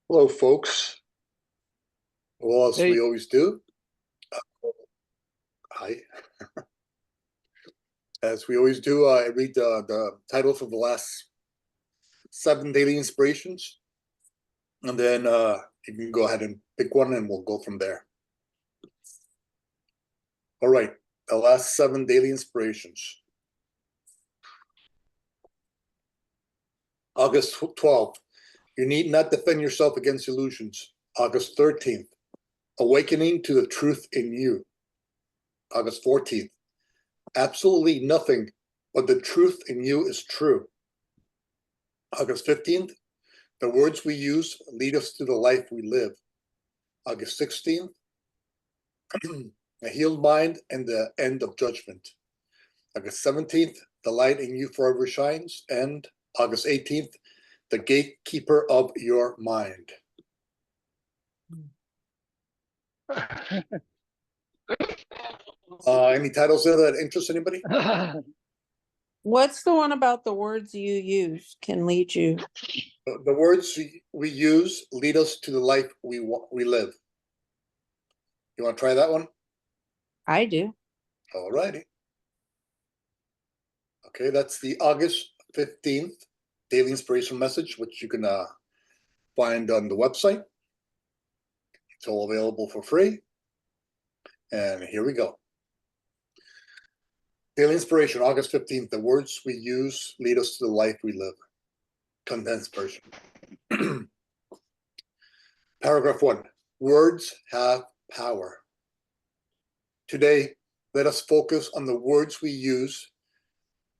Hello, folks. Well, as we Hey, always do, hi. As we always do, I read the titles of the last 7 daily inspirations, and then you can go ahead and pick one, and we'll go from there. All right, the last 7 daily inspirations. August 12th, you need not defend yourself against illusions. August 13th, awakening to the truth in you. August 14th, absolutely nothing but the truth in you is true. August 15th, the words we use lead us to the life we live. August 16th, a healed mind and the end of judgment. August 17th, the light in you forever shines. And August 18th, the gatekeeper of your mind. Any titles there that interest anybody? What's the one about the words you use can lead you? The words we use lead us to the life we live. You want to try that one? I do. All righty. Okay, that's the August 15th daily inspiration message, which you can find on the website. It's all available for free. And here we go. Daily inspiration, August 15th. The words we use lead us to the life we live. Condensed version. Paragraph 1. Words have power. Today, let us focus on the words we use,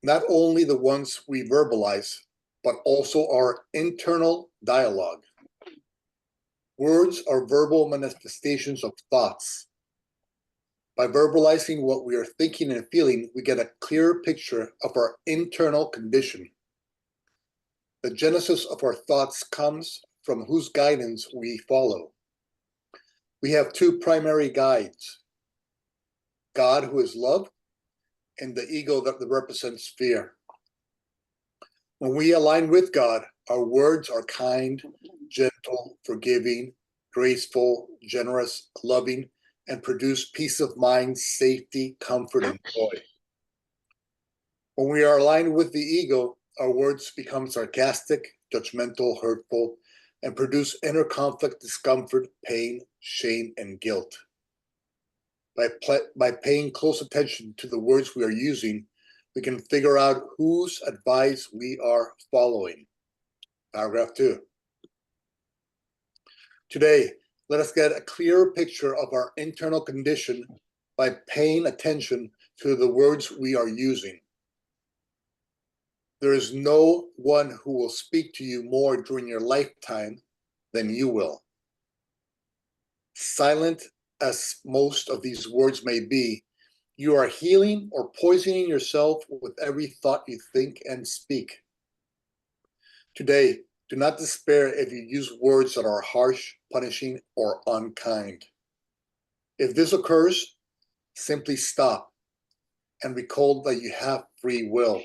not only the ones we verbalize, but also our internal dialogue. Words are verbal manifestations of thoughts. By verbalizing what we are thinking and feeling, we get a clearer picture of our internal condition. The genesis of our thoughts comes from whose guidance we follow. We have 2 primary guides: God, who is love, and the ego that represents fear. When we align with God, our words are kind, gentle, forgiving, graceful, generous, loving, and produce peace of mind, safety, comfort, and joy. When we are aligned with the ego, our words become sarcastic, judgmental, hurtful, and produce inner conflict, discomfort, pain, shame, and guilt. By paying close attention to the words we are using, we can figure out whose advice we are following. Paragraph 2. Today, let us get a clearer picture of our internal condition by paying attention to the words we are using. There is no one who will speak to you more during your lifetime than you will. Silent as most of these words may be, you are healing or poisoning yourself with every thought you think and speak. Today, do not despair if you use words that are harsh, punishing, or unkind. If this occurs, simply stop and recall that you have free will.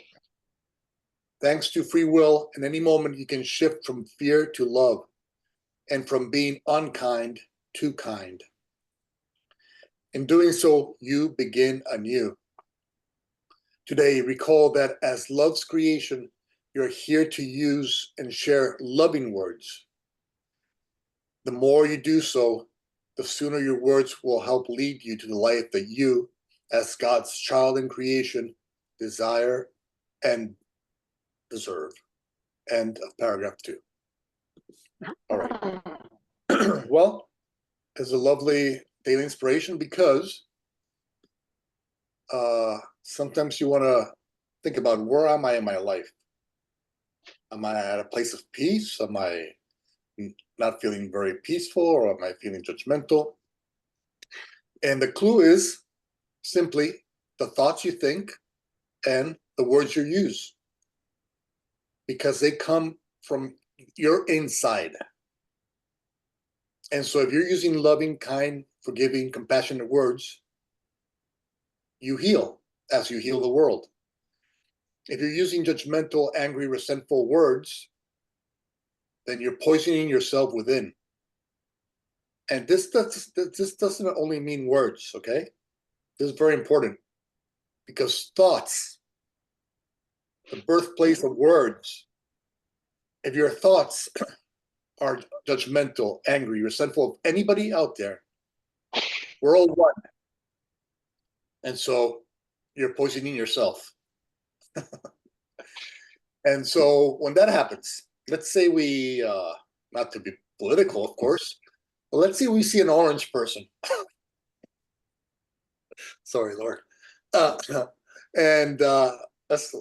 Thanks to free will, in any moment you can shift from fear to love and from being unkind to kind. In doing so, you begin anew. Today, recall that as love's creation, you're here to use and share loving words. The more you do so, the sooner your words will help lead you to the life that you, as God's child in creation, desire and deserve. End of paragraph 2. All right. Well, it's a lovely daily inspiration because sometimes you want to think about, where am I in my life? Am I at a place of peace? Am I not feeling very peaceful, or am I feeling judgmental? And the clue is simply the thoughts you think and the words you use, because they come from your inside. And so if you're using loving, kind, forgiving, compassionate words, you heal as you heal the world. If you're using judgmental, angry, resentful words, then you're poisoning yourself within. And this doesn't only mean words, okay? This is very important because thoughts, the birthplace of words, if your thoughts are judgmental, angry, resentful of anybody out there, we're all one. And so you're poisoning yourself. And so when that happens, let's say we, not to be political, of course, but let's say we see an orange person. Sorry, Lord. Uh, and that's,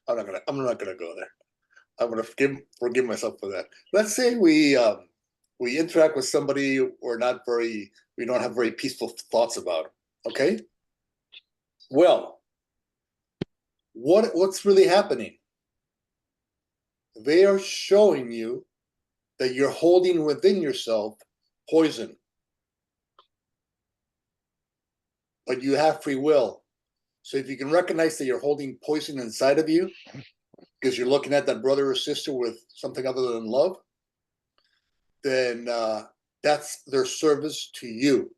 I'm not gonna go there. I'm gonna forgive myself for that. Let's say we interact with somebody we don't have very peaceful thoughts about. Okay. Well, what's really happening? They are showing you that you're holding within yourself poison, but you have free will. So if you can recognize that you're holding poison inside of you because you're looking at that brother or sister with something other than love, then that's their service to you.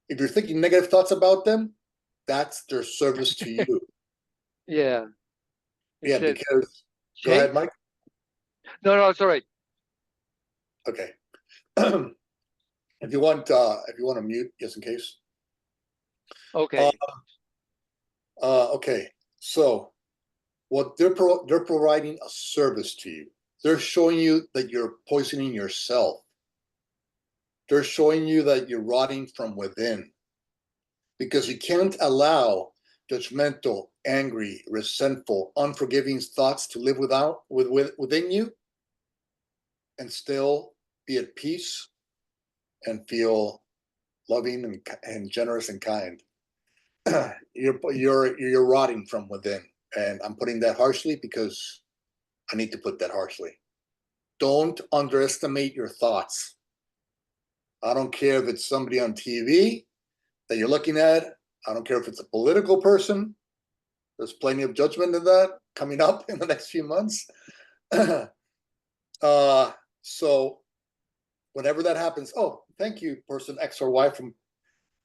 If you're thinking negative thoughts about them, that's their service to you. Yeah. Yeah, Instead, because go ahead, Mike. No, it's all right. Okay. If you want to mute, just in case. Okay. Okay. So what they're providing a service to you. They're showing you that you're poisoning yourself. They're showing you that you're rotting from within, because you can't allow judgmental, angry, resentful, unforgiving thoughts to live within you and still be at peace and feel loving and generous and kind. You're rotting from within, and I'm putting that harshly because I need to put that harshly. Don't underestimate your thoughts. I don't care if it's somebody on TV that you're looking at. I don't care if it's a political person. There's plenty of judgment in that coming up in the next few months. So whenever that happens, oh, thank you, person X or Y from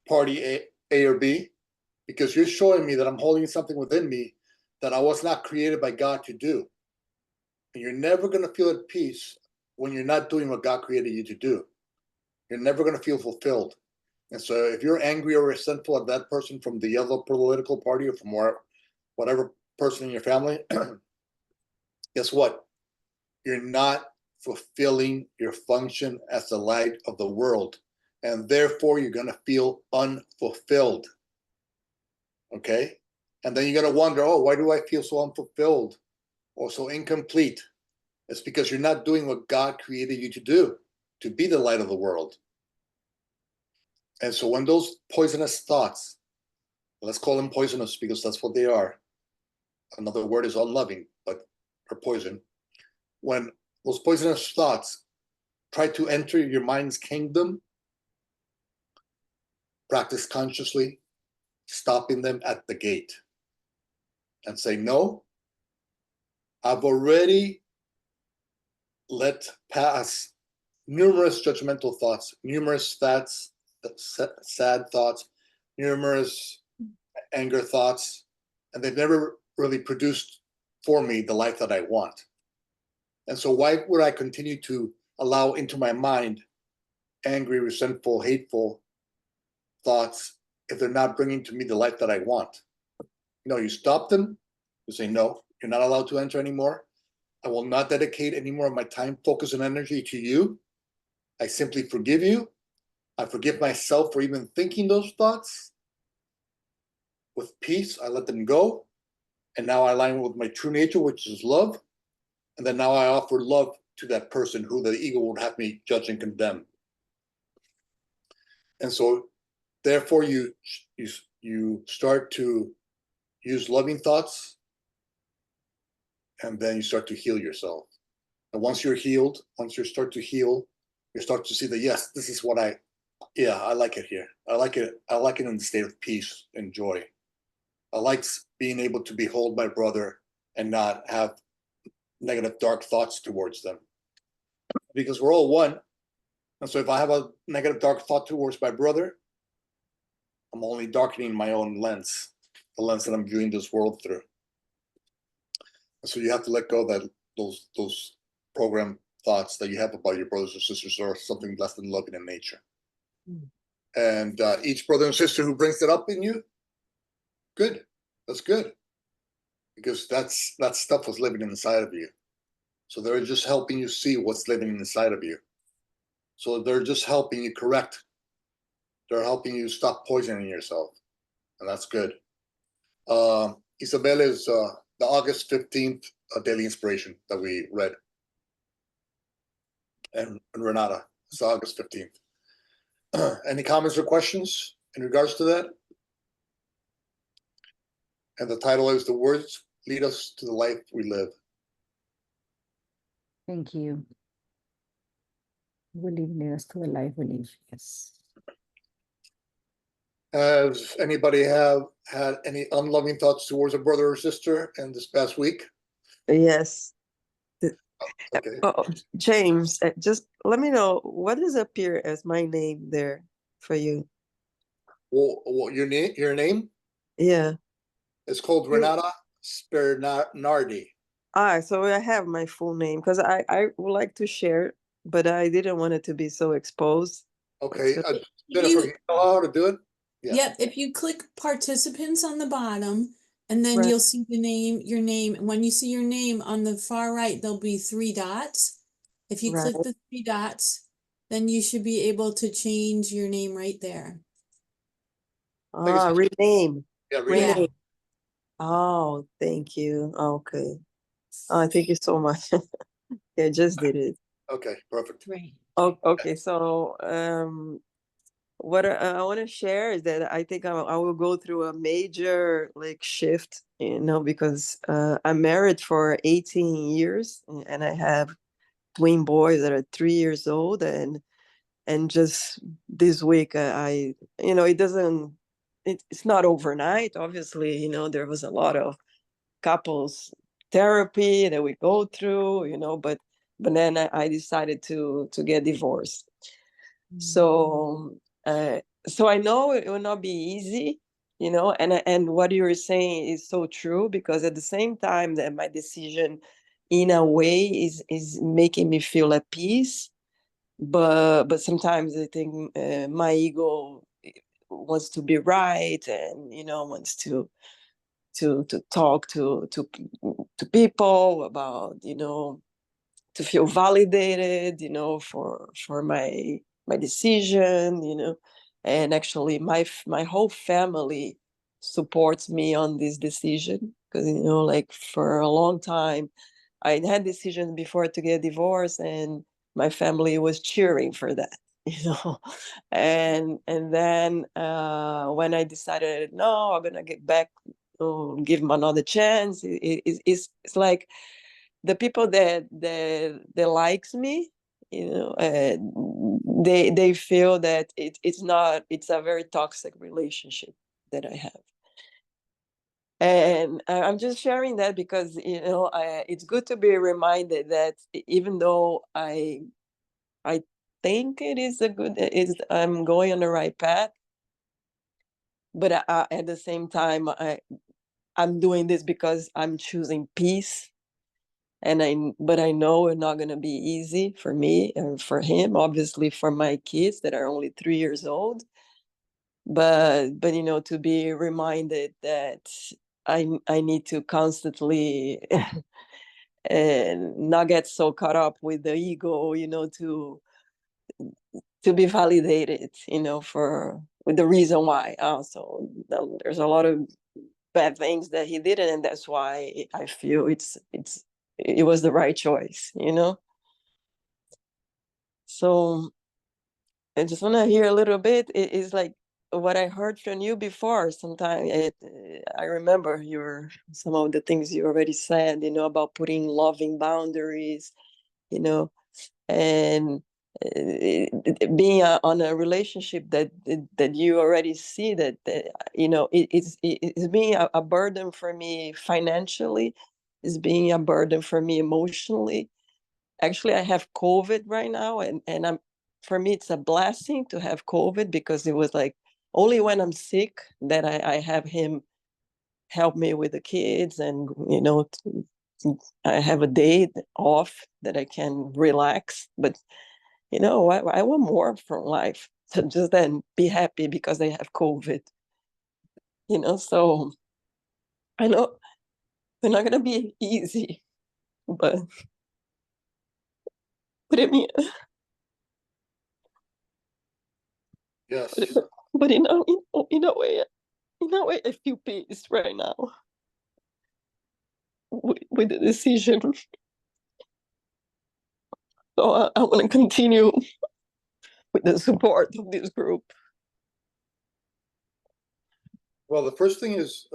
party A or B, because you're showing me that I'm holding something within me that I was not created by God to do. And you're never going to feel at peace when you're not doing what God created you to do. You're never going to feel fulfilled. And so if you're angry or resentful at that person from the other political party or from whatever person in your family, guess what? You're not fulfilling your function as the light of the world. And therefore, you're going to feel unfulfilled. Okay? And then you're going to wonder, oh, why do I feel so unfulfilled or so incomplete? It's because you're not doing what God created you to do, to be the light of the world. And so when those poisonous thoughts, let's call them poisonous because that's what they are. Another word is unloving, but are poison. When those poisonous thoughts try to enter your mind's kingdom, practice consciously stopping them at the gate and say, no, I've already let pass numerous judgmental thoughts, numerous sad thoughts, numerous anger thoughts, and they've never really produced for me the life that I want. And so why would I continue to allow into my mind angry, resentful, hateful thoughts if they're not bringing to me the life that I want? No, you stop them. You say, no, you're not allowed to enter anymore. I will not dedicate any more of my time, focus, and energy to you. I simply forgive you. I forgive myself for even thinking those thoughts. With peace, I let them go. And now I align with my true nature, which is love. And then now I offer love to that person who the ego would have me judge and condemn. And so, therefore, you start to use loving thoughts, and then you start to heal yourself. And once you're healed, once you start to heal, you start to see that, yes, this is what I like it here. I like it in the state of peace and joy. I like being able to behold my brother and not have negative, dark thoughts towards them. because we're all one. And so if I have a negative, dark thought towards my brother, I'm only darkening my own lens, the lens that I'm viewing this world through. And so you have to let go of that those program thoughts that you have about your brothers or sisters, or something less than loving in nature. And each brother and sister who brings that up in you, good. That's good. Because that stuff was living inside of you. So they're just helping you see what's living inside of you. So they're just helping you correct. They're helping you stop poisoning yourself. And that's good. Isabel is the August 15th daily inspiration that we read. And Renata, it's August 15th. Any comments or questions in regards to that? And the title is The Words Lead Us to the Life We Live. Thank you. Will lead us to the life we live. Yes. Has anybody have had any unloving thoughts towards a brother or sister in this past week? Yes. Okay. Oh, James, just let me know, what does appear as my name there for you? Well, your name? Yeah. It's called Renata Spernardi. So I have my full name because I would like to share, but I didn't want it to be so exposed. Okay. So- Jennifer, you know how to do it? Yeah. Yep, if you click participants on the bottom, and then Right. you'll see your name. And when you see your name on the far right, there'll be 3 dots. If you click Right. the 3 dots, then you should be able to change your name right there. Rename. Yeah, Yeah. Rename. Oh, thank you. Okay. Thank you so much. Yeah, I just did it. Okay, perfect. Right. Oh, okay. So, what I want to share is that I think I will go through a major like shift, because I'm married for 18 years and I have twin boys that are 3 years old, and just this week it's not overnight. Obviously, there was a lot of couples therapy that we go through, but then I decided to get divorced. So I know it will not be easy, and what you were saying is so true, because at the same time that my decision in a way is making me feel at peace, but sometimes I think my ego wants to be right, and wants to talk to people about, to feel validated, for my decision, and actually my whole family supports me on this decision, because like for a long time I had decisions before to get divorced, and my family was cheering for that, and then when I decided, no, I'm gonna get back, give him another chance, it's like the people that likes me, they feel that it's a very toxic relationship that I have. And I'm just sharing that because it's good to be reminded that even though I think I'm going on the right path, but at the same time I'm doing this because I'm choosing peace. But I know it's not going to be easy for me and for him, obviously for my kids that are only 3 years old. But to be reminded that I need to constantly and not get so caught up with the ego, to be validated, with the reason why. So there's a lot of bad things that he did, and that's why I feel it was the right choice, So I just want to hear a little bit. It's like what I heard from you before. Sometimes I remember some of the things you already said, about putting loving boundaries, and being on a relationship that you already see that it's being a burden for me financially, is being a burden for me emotionally, Actually, I have COVID right now, and for me, it's a blessing to have COVID, because it was like only when I'm sick that I have him help me with the kids, and I have a day off that I can relax. But I want more from life than just then be happy because I have COVID. So I know they're not gonna be easy, but I mean, Yes. but in a way, I feel peace right now with the decision. So I want to continue with the support of this group. Well, the first thing is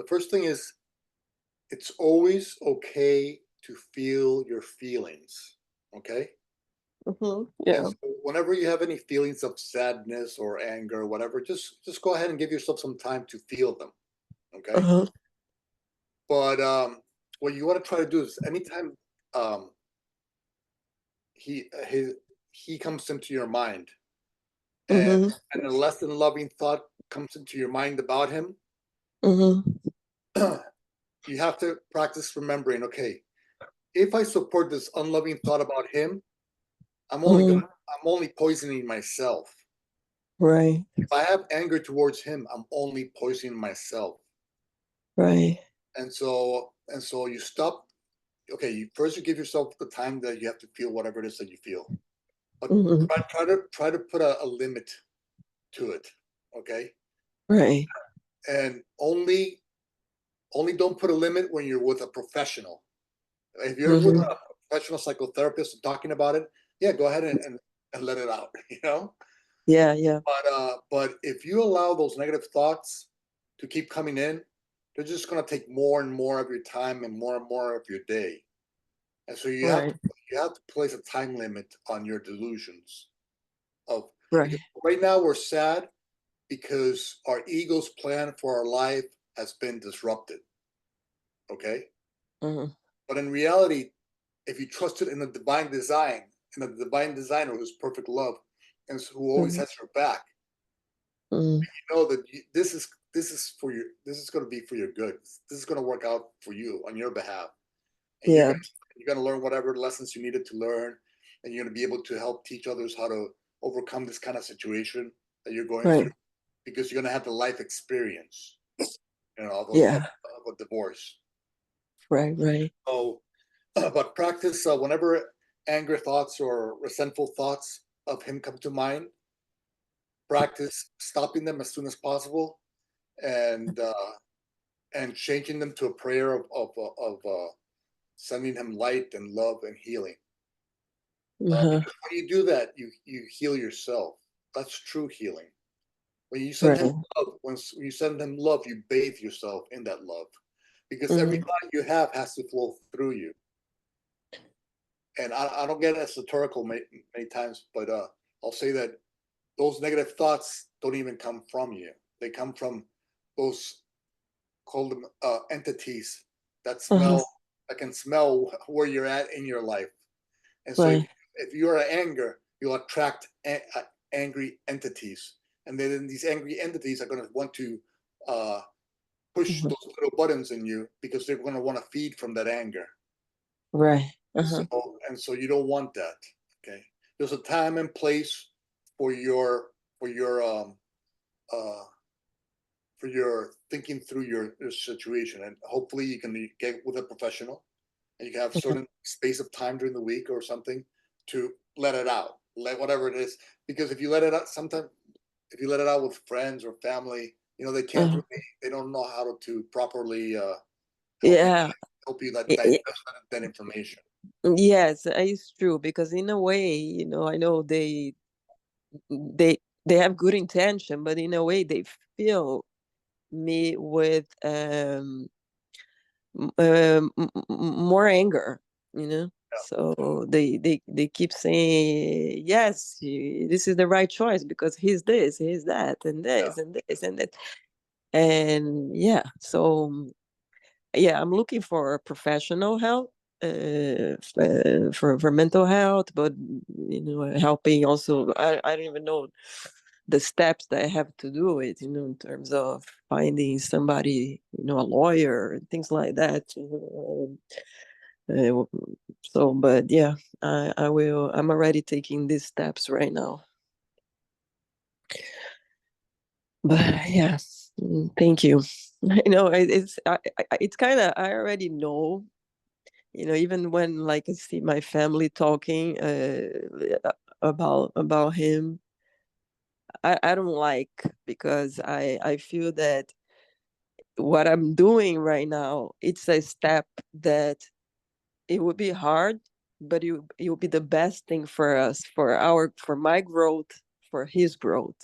it's always okay to feel your feelings. Okay. Yeah. And so whenever you have any feelings of sadness or anger or whatever, just go ahead and give yourself some time to feel them. Okay. Uh-huh. But what you want to try to do is anytime he comes into your mind, and a less than loving thought comes into your mind about him, you have to practice remembering, okay, if I support this unloving thought about him, I'm only poisoning myself. Right. If I have anger towards him, I'm only poisoning myself. Right. And so you stop. Okay, first you give yourself the time that you have to feel whatever it is that you feel, but try to put a limit to it. Okay. Right. And only don't put a limit when you're with a professional. If you're with a professional psychotherapist talking about it, yeah, go ahead and let it out. Yeah. Yeah. But if you allow those negative thoughts to keep coming in, they're just going to take more and more of your time and more of your day. And so you have to place a time limit on your delusions. Right now we're sad because our ego's plan for our life has been disrupted. Okay. But in reality, if you trusted in the divine design, in the divine designer who's perfect love and who always has your back, you know that this is going to be for your good. This is going to work out for you on your behalf. And you're going to learn whatever lessons you needed to learn, and you're going to be able to help teach others how to overcome this kind of situation that you're going through, because you're going to have the life experience, of a divorce. Right. So, but practice whenever anger thoughts or resentful thoughts of him come to mind, practice stopping them as soon as possible, and changing them to a prayer of sending him light and love and healing. Because when you do that, you heal yourself. That's true healing. When you send him love, when you send him love, you bathe yourself in that love, because every thought you have has to flow through you. And I don't get esoterical many times, but I'll say that those negative thoughts don't even come from you. They come from those, call them entities that can smell where you're at in your life. And so if you're in anger, you'll attract angry entities. And then these angry entities are going to want to push those little buttons in you, because they're going to want to feed from that anger. Right. And so you don't want that. Okay. There's a time and place for your thinking through your situation, and hopefully you can get with a professional, and you can have a certain space of time during the week or something to let it out, let whatever it is. Because if you let it out, sometimes if you let it out with friends or family, they can't they don't know how to properly help you that information. Yes, it's true, because in a way, I know they have good intention, but in a way they fill me with more anger, so they keep saying, yes, this is the right choice because he's this, he's that, and this and this and that. And so I'm looking for professional help, for mental health, but helping also. I don't even know the steps that I have to do it, in terms of finding somebody, a lawyer, things like that. So, but yeah, I will. I'm already taking these steps right now. But yeah, thank you. It's kind of, I already know, even when like I see my family talking about him, I don't like, because I feel that what I'm doing right now, it's a step that it would be hard, but it would be the best thing for us, for my growth, for his growth.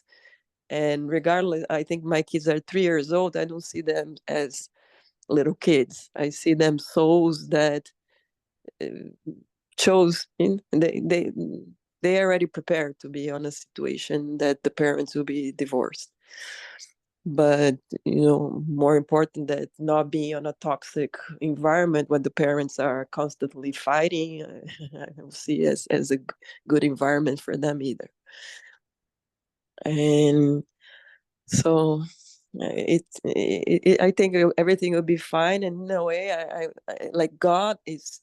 And regardless, I think my kids are 3 years old. I don't see them as little kids. I see them souls that chose in they already prepared to be on a situation that the parents will be divorced. But more important, that not being on a toxic environment when the parents are constantly fighting, I don't see as a good environment for them either. And so I think everything will be fine. And in a way, I like, God is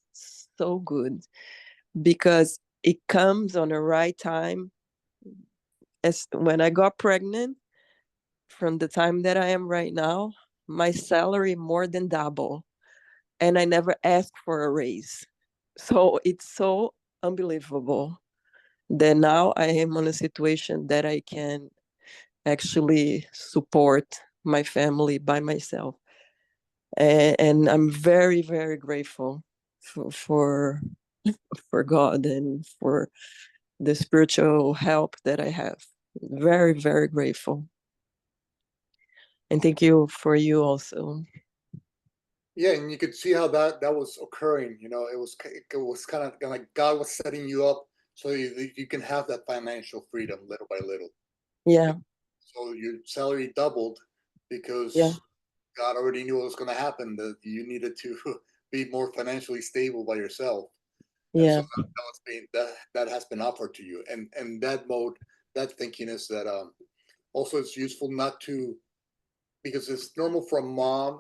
so good, because it comes on the right time. As when I got pregnant, from the time that I am right now, my salary more than double, and I never asked for a raise. So it's so unbelievable that now I am in a situation that I can actually support my family by myself. And I'm very, very grateful for God and for the spiritual help that I have. Very, very grateful. And thank you for you also. Yeah, and you could see how that was occurring. It was kind of like God was setting you up so you can have that financial freedom little by little. Yeah. So your salary doubled because Yeah. God already knew what was going to happen. That you needed to be more financially stable by yourself. And so that has been offered to you. And that mode, that thinking is that also it's useful not to, because it's normal for a mom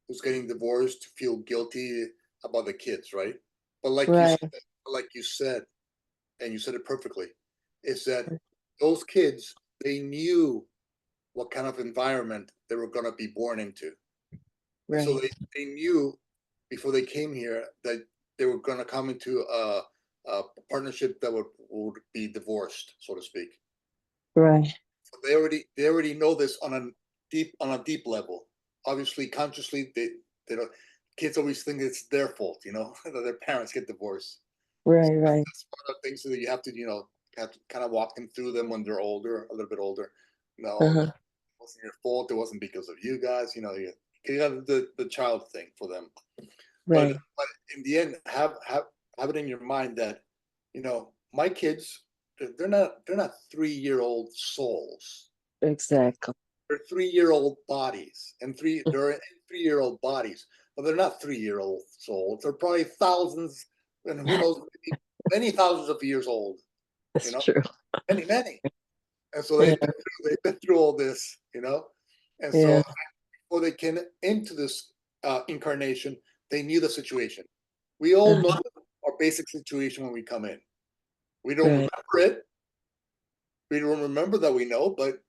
who's getting divorced to feel guilty about the kids, right? But Right. like you said, and you said it perfectly, is that those kids, they knew what kind of environment they were going to be born into. And so Right. they knew before they came here that they were going to come into a partnership that would be divorced, so to speak. Right. So they already know this on a deep level. Obviously, consciously, they don't. Kids always think it's their fault, that their parents get divorced. Right. So Right. that's one of the things that you have to kind of walk them through them when they're older, a little bit older. No, Uh-huh. it wasn't your fault. It wasn't because of you guys. You have the child thing for them. Right. But in the end, have it in your mind that my kids, they're not 3-year-old souls. Exactly. They're 3-year-old bodies, and they're in 3-year-old bodies, but they're not 3-year-old souls. They're probably thousands, and who knows, maybe many thousands of years old. That's true. Many. And so Yeah. they've been through all this, and so Yeah. before they came into this incarnation, they knew the situation. We all know our basic situation when we come in. We don't Right. remember it. We don't remember that we know, but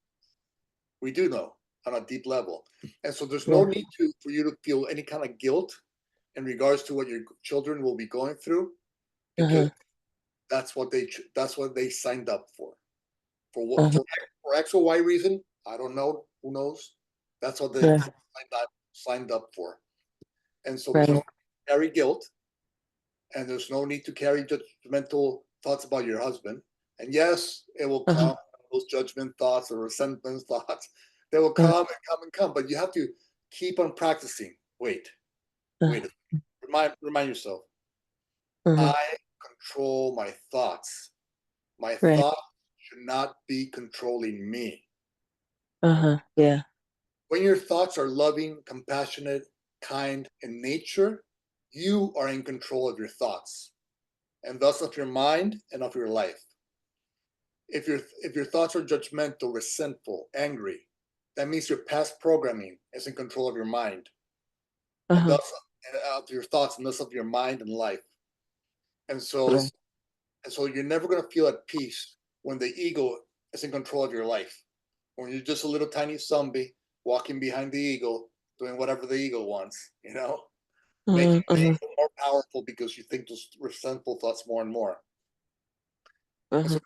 we do know on a deep level. And so there's no Yeah. need for you to feel any kind of guilt in regards to what your children will be going through, because Uh-huh. that's what they signed up for. For what Uh-huh. for X or Y reason, I don't know. Who knows? That's what they Yeah. signed up for. And so there's no Right. need to carry guilt, and there's no need to carry judgmental thoughts about your husband. And yes, it will come, Uh-huh. those judgment thoughts or resentment thoughts. They will Uh-huh. come and come and come, but you have to keep on practicing. Wait. Uh-huh. Remind yourself. Uh-huh. I control my thoughts. My Right. thoughts should not be controlling me. Uh-huh. Yeah. When your thoughts are loving, compassionate, kind in nature, You are in control of your thoughts, and thus of your mind and of your life. If your thoughts are judgmental, resentful, angry, that means your past programming is in control of your mind, and Uh-huh. thus of your thoughts, and thus of your mind and life. And so, Right. you're never going to feel at peace when the ego is in control of your life. When you're just a little tiny zombie walking behind the ego, doing whatever the ego wants, making the ego more powerful because you think those resentful thoughts more and more. And so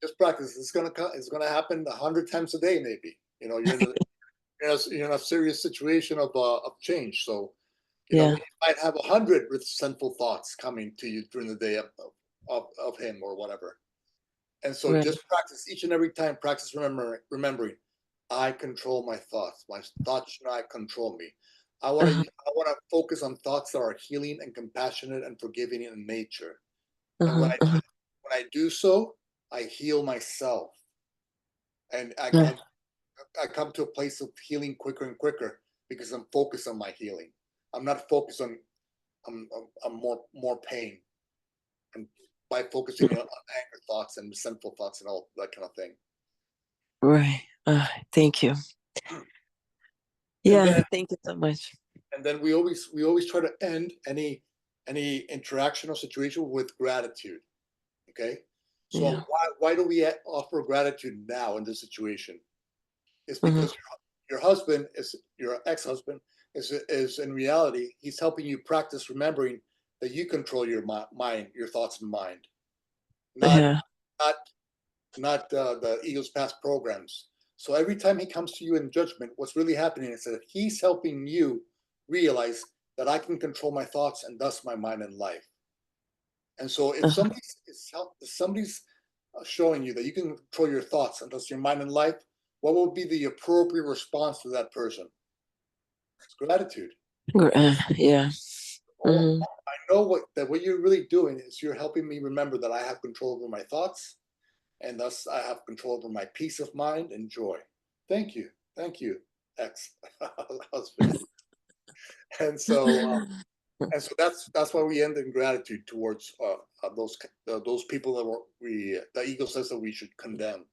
just practice. It's gonna happen 100 times a day, maybe. You're in a serious situation of change. So Yeah. you might have 100 resentful thoughts coming to you during the day of him or whatever. And so Right. just practice each and every time. Practice remembering. I control my thoughts. My thoughts should not control me. I want to focus on thoughts that are healing and compassionate and forgiving in nature. And when I do so, I heal myself, and I come to a place of healing quicker and quicker because I'm focused on my healing. I'm not focused on more pain, and by focusing on anger thoughts and resentful thoughts and all that kind of thing. Right. Thank you. Yeah, thank you so much. And then we always try to end any interaction or situation with gratitude. Okay, so Yeah. why do we offer gratitude now in this situation? It's because your husband is your ex-husband is in reality, he's helping you practice remembering that you control your mind, your thoughts and mind, not the ego's past programs. So every time he comes to you in judgment, what's really happening is that he's helping you realize that I can control my thoughts and thus my mind and life. And so if somebody's showing you that you can control your thoughts and thus your mind and life, what will be the appropriate response to that person? It's gratitude. Yeah. I know what you're really doing is you're helping me remember that I have control over my thoughts, and thus I have control over my peace of mind and joy. Thank you, ex-husband. And so that's why we end in gratitude towards those people that the ego says that we should condemn.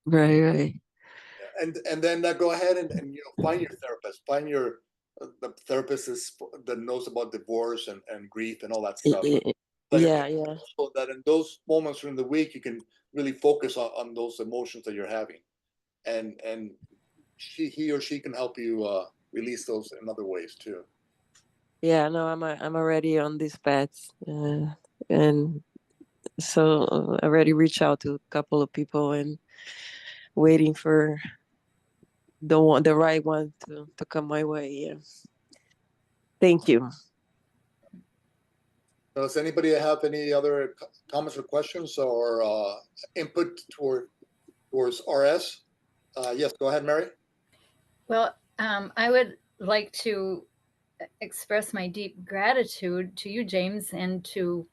Right. And then go ahead and find your therapist. Find your the therapist that knows about divorce and grief and all that stuff. Yeah. So that in those moments during the week you can really focus on those emotions that you're having, and he or she can help you release those in other ways too. Yeah. No, I'm already on these paths, and so I already reached out to a couple of people and waiting for the right one to come my way. Yeah. Thank you. Does anybody have any other comments or questions or input towards RS? Yes, go ahead, Mary. Well, I would like to express my deep gratitude to you, James, and to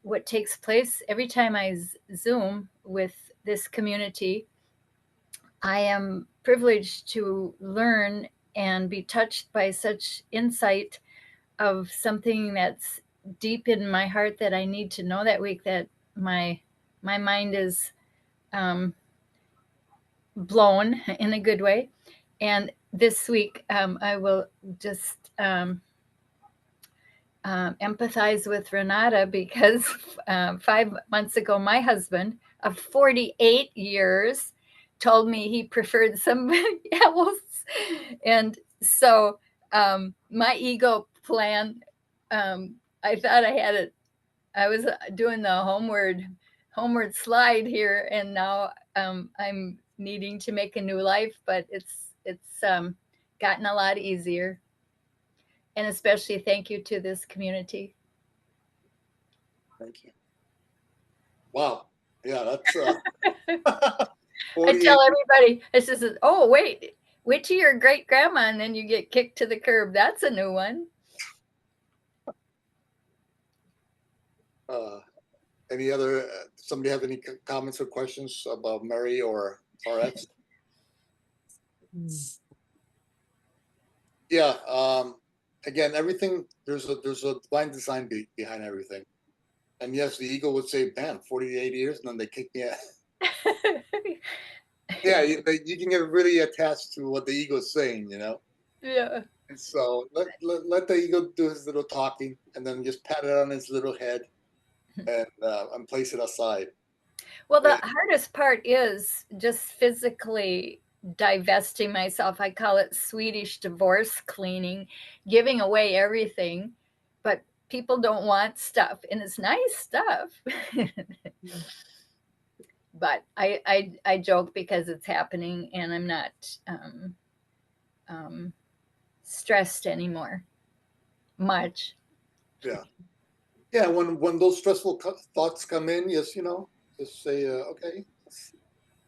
what takes place every time I Zoom with this community. I am privileged to learn and be touched by such insight of something that's deep in my heart that I need to know that week, that my mind is blown in a good way. And this week, I will just empathize with Renata because 5 months ago, my husband of 48 years told me he preferred somebody else. And so my ego plan, I thought I had it. I was doing the homeward slide here, and now I'm needing to make a new life, but it's gotten a lot easier. And especially thank you to this community. Thank you. Wow. Yeah, that's I tell everybody, this is, oh, wait till your great grandma and then you get kicked to the curb. That's a new one. Any other, somebody have any comments or questions about Mary or RX? Yeah. again, everything, there's a divine design behind everything. And yes, the ego would say, "Man, 48 years," and then they kick me out. Yeah, you can get really attached to what the ego is saying, you know. Yeah. And so let the ego do his little talking, and then just pat it on his little head, and place it aside. Well, the And- hardest part is just physically divesting myself. I call it Swedish divorce cleaning, giving away everything, but people don't want stuff, and it's nice stuff. But I joke because it's happening, and I'm not stressed anymore much. Yeah, when those stressful thoughts come in, yes, just say, okay,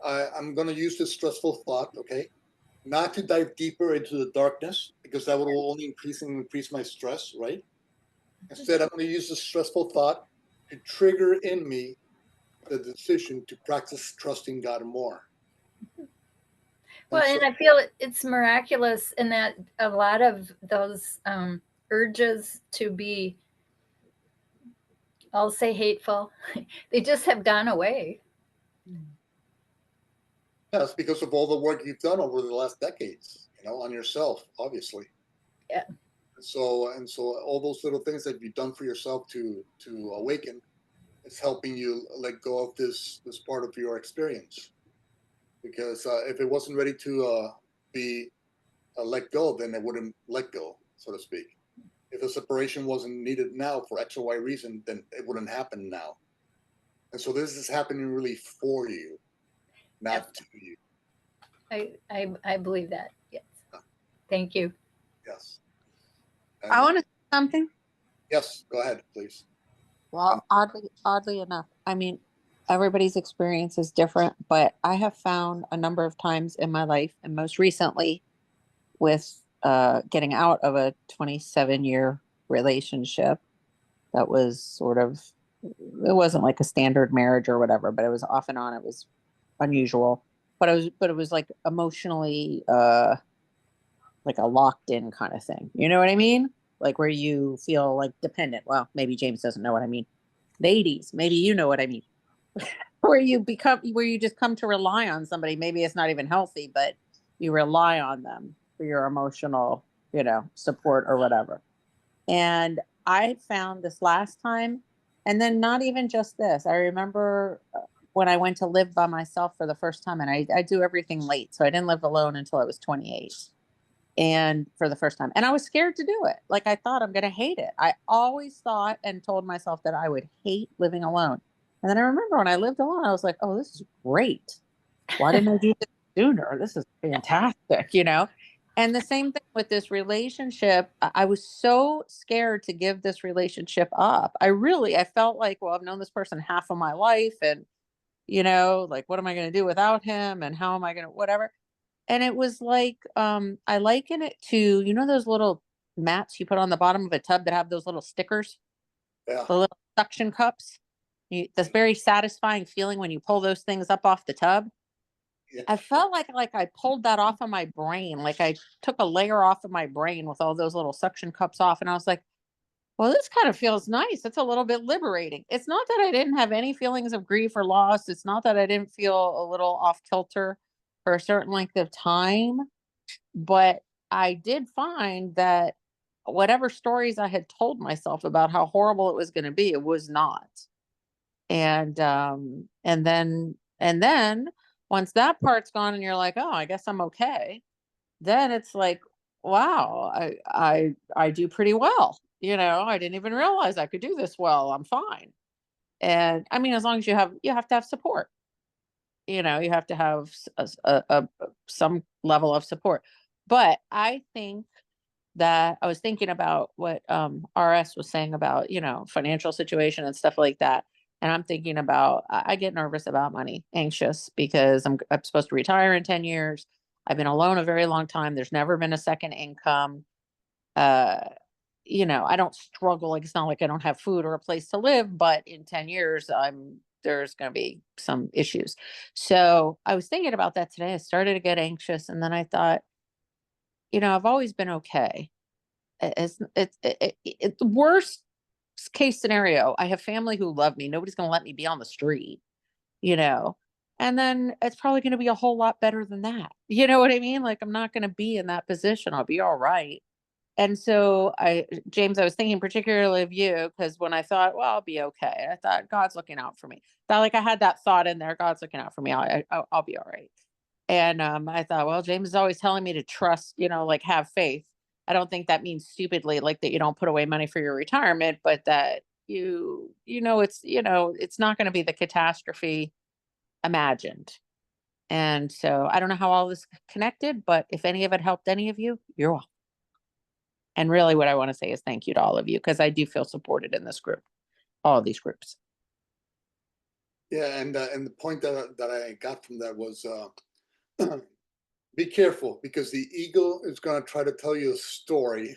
I'm going to use this stressful thought, okay, not to dive deeper into the darkness, because that will only increase my stress, right? Instead, I'm going to use the stressful thought to trigger in me the decision to practice trusting God more. Well, and I feel it's miraculous in that a lot of those urges to be, I'll say hateful, they just have gone away. That's because of all the work you've done over the last decades, on yourself, obviously. Yeah. And so all those little things that you've done for yourself to awaken, it's helping you let go of this part of your experience. Because if it wasn't ready to be let go, then it wouldn't let go, so to speak. If the separation wasn't needed now for X or Y reason, then it wouldn't happen now. And so this is happening really for you, not to you. I believe that. Yes. Thank you. Yes. I want to say something. Yes, go ahead, please. Well, oddly enough, I mean, everybody's experience is different, but I have found a number of times in my life, and most recently with getting out of a 27-year relationship that was sort of, it wasn't like a standard marriage or whatever, but it was off and on. It was unusual, but it was like emotionally like a locked in kind of thing. You know what I mean? Like where you feel like dependent. Well, maybe James doesn't know what I mean. Ladies, maybe you know what I mean. where you just come to rely on somebody. Maybe it's not even healthy, but you rely on them for your emotional, support or whatever. And I found this last time, and then not even just this. I remember when I went to live by myself for the first time, and I do everything late. So I didn't live alone until I was 28. And for the first time, and I was scared to do it. Like I thought I'm going to hate it. I always thought and told myself that I would hate living alone. And then I remember when I lived alone, I was like, oh, this is great. Why didn't I do this sooner? This is fantastic, And the same thing with this relationship. I was so scared to give this relationship up. I felt like, well, I've known this person half of my life, and, like, what am I going to do without him? And how am I going to, whatever. And it was like, I liken it to, those little mats you put on the bottom of a tub that have those little stickers, Yeah. the little suction cups. This very satisfying feeling when you pull those things up off the tub. Yeah. I felt like I pulled that off of my brain. Like I took a layer off of my brain with all those little suction cups off. And I was like, well, this kind of feels nice. It's a little bit liberating. It's not that I didn't have any feelings of grief or loss. It's not that I didn't feel a little off kilter for a certain length of time. But I did find that whatever stories I had told myself about how horrible it was going to be, it was not. And then once that part's gone and you're like, oh, I guess I'm okay, then it's like, wow, I do pretty well. I didn't even realize I could do this well. I'm fine. And I mean, as long as you have to have support. You have to have some level of support. But I think that I was thinking about what RS was saying about, financial situation and stuff like that. And I'm thinking about, I get nervous about money, anxious, because I'm supposed to retire in 10 years. I've been alone a very long time. There's never been a second income. I don't struggle. Like, it's not like I don't have food or a place to live, but in 10 years, there's going to be some issues. So I was thinking about that today. I started to get anxious, and then I thought, I've always been okay. It's the worst case scenario. I have family who love me. Nobody's going to let me be on the street, you know. And then it's probably going to be a whole lot better than that. You know what I mean? Like I'm not going to be in that position. I'll be all right. And so James, I was thinking particularly of you because when I thought, well, I'll be okay. I thought God's looking out for me. Felt like I had that thought in there. God's looking out for me. I'll be all right. And I thought, well, James is always telling me to trust, like have faith. I don't think that means stupidly like that you don't put away money for your retirement, but that it's not going to be the catastrophe imagined. And so I don't know how all this connected, but if any of it helped any of you, you're welcome. And really what I want to say is thank you to all of you because I do feel supported in this group, all of these groups. Yeah, and the point that I got from that was be careful because the ego is going to try to tell you a story